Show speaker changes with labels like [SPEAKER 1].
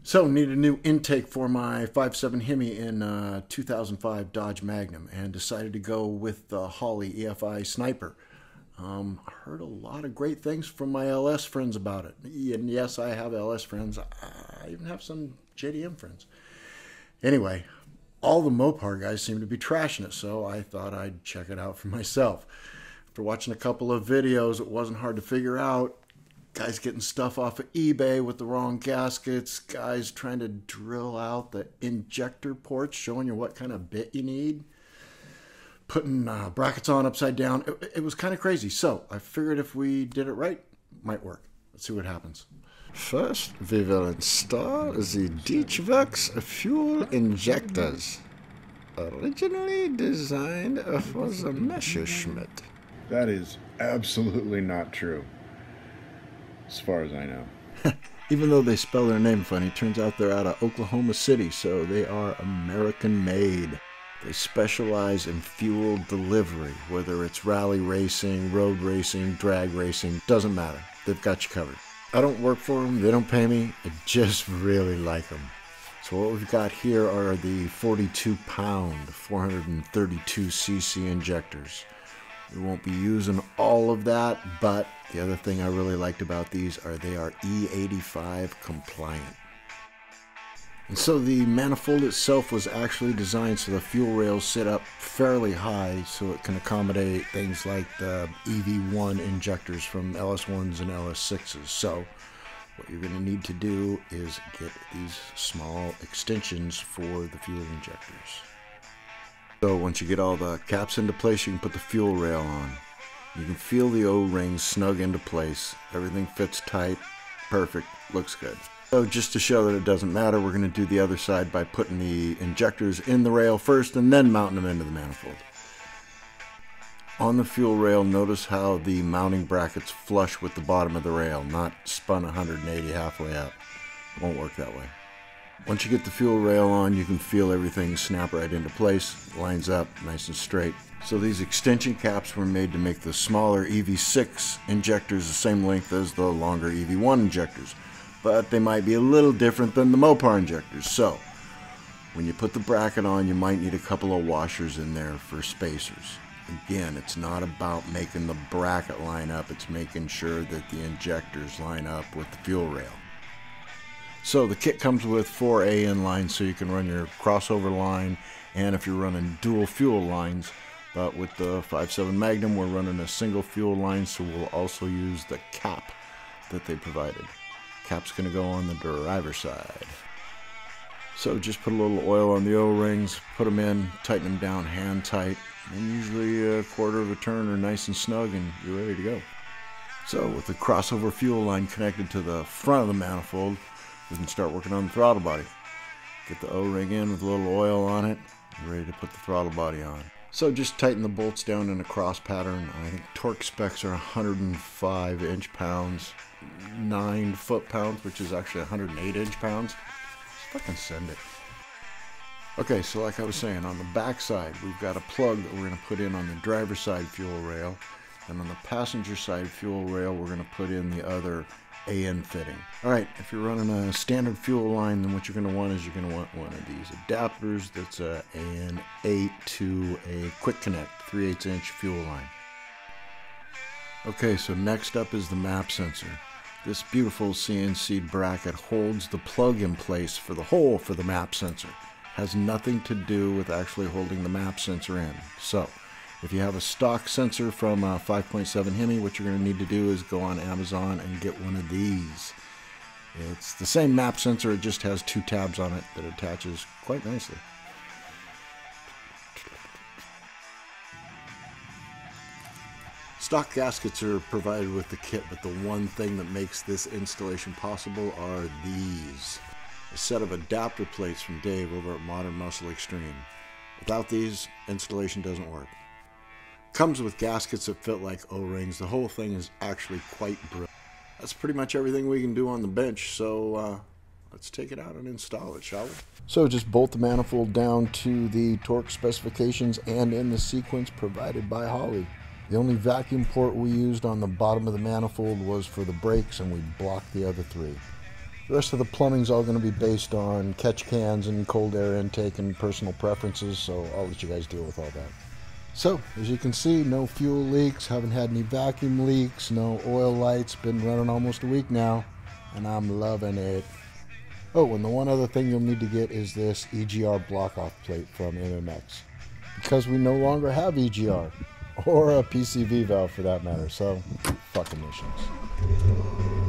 [SPEAKER 1] So, need a new intake for my 5.7 Hemi in 2005 Dodge Magnum, and decided to go with the Holley EFI Sniper. I heard a lot of great things from my LS friends about it. And yes, I have LS friends. I even have some JDM friends. Anyway, all the Mopar guys seem to be trashing it, so I thought I'd check it out for myself. After watching a couple of videos, it wasn't hard to figure out. Guys getting stuff off of eBay with the wrong gaskets. Guys trying to drill out the injector ports, showing you what kind of bit you need. Putting brackets on upside down. It was kind of crazy. So I figured if we did it right, it might work. Let's see what happens.
[SPEAKER 2] First, we will install the Deatschwerks fuel injectors, originally designed for the Messerschmitt.
[SPEAKER 3] That is absolutely not true, as far as I know.
[SPEAKER 1] Even though they spell their name funny, it turns out they're out of Oklahoma City, so they are American made. They specialize in fuel delivery, whether it's rally racing, road racing, drag racing, doesn't matter. They've got you covered. I don't work for them, they don't pay me, I just really like them. So what we've got here are the 42-pound, 432cc injectors. We won't be using all of that, but the other thing I really liked about these are they are E85 compliant. And so the manifold itself was actually designed so the fuel rails sit up fairly high so it can accommodate things like the EV1 injectors from LS1s and LS6s. So what you're going to need to do is get these small extensions for the fuel injectors. So once you get all the caps into place, you can put the fuel rail on. You can feel the O-rings snug into place. Everything fits tight, perfect, looks good. So just to show that it doesn't matter, we're going to do the other side by putting the injectors in the rail first and then mounting them into the manifold. On the fuel rail, notice how the mounting brackets flush with the bottom of the rail, not spun 180 halfway up. It won't work that way. Once you get the fuel rail on, you can feel everything snap right into place, lines up nice and straight. So these extension caps were made to make the smaller EV6 injectors the same length as the longer EV1 injectors, but they might be a little different than the Mopar injectors. So when you put the bracket on, you might need a couple of washers in there for spacers. Again, it's not about making the bracket line up, it's making sure that the injectors line up with the fuel rail. So the kit comes with 4 AN lines, so you can run your crossover line, and if you're running dual fuel lines. But with the 5.7 Magnum, we're running a single fuel line, so we'll also use the cap that they provided. Cap's going to go on the driver's side. So just put a little oil on the O-rings, put them in, tighten them down hand tight, and usually a quarter of a turn are nice and snug and you're ready to go. So with the crossover fuel line connected to the front of the manifold, we can start working on the throttle body. Get the O-ring in with a little oil on it, and ready to put the throttle body on. So just tighten the bolts down in a cross pattern. I think torque specs are 105 inch-pounds, 9 foot-pounds, which is actually 108 inch-pounds. Just fucking send it. Okay, so like I was saying, on the back side, we've got a plug that we're going to put in on the driver's side fuel rail. And on the passenger side fuel rail, we're going to put in the other AN fitting. Alright, if you're running a standard fuel line, then what you're going to want is you're going to want one of these adapters that's a AN8 to a quick connect 3/8 inch fuel line. Okay, so next up is the map sensor. This beautiful CNC bracket holds the plug in place for the hole for the map sensor. Has nothing to do with actually holding the map sensor in. So if you have a stock sensor from 5.7 Hemi, what you're going to need to do is go on Amazon and get one of these. It's the same map sensor, it just has 2 tabs on it that attaches quite nicely. Stock gaskets are provided with the kit, but the one thing that makes this installation possible are these. A set of adapter plates from Dave over at Modern Muscle Extreme. Without these, installation doesn't work. Comes with gaskets that fit like O-rings. The whole thing is actually quite brilliant. That's pretty much everything we can do on the bench, so let's take it out and install it, shall we? So just bolt the manifold down to the torque specifications and in the sequence provided by Holley. The only vacuum port we used on the bottom of the manifold was for the brakes, and we blocked the other 3. The rest of the plumbing's all going to be based on catch cans and cold air intake and personal preferences, so I'll let you guys deal with all that. So, as you can see, no fuel leaks, haven't had any vacuum leaks, no oil lights, been running almost a week now, and I'm loving it. Oh, and the one other thing you'll need to get is this EGR block-off plate from MMX, because we no longer have EGR, or a PCV valve for that matter, so fuck emissions.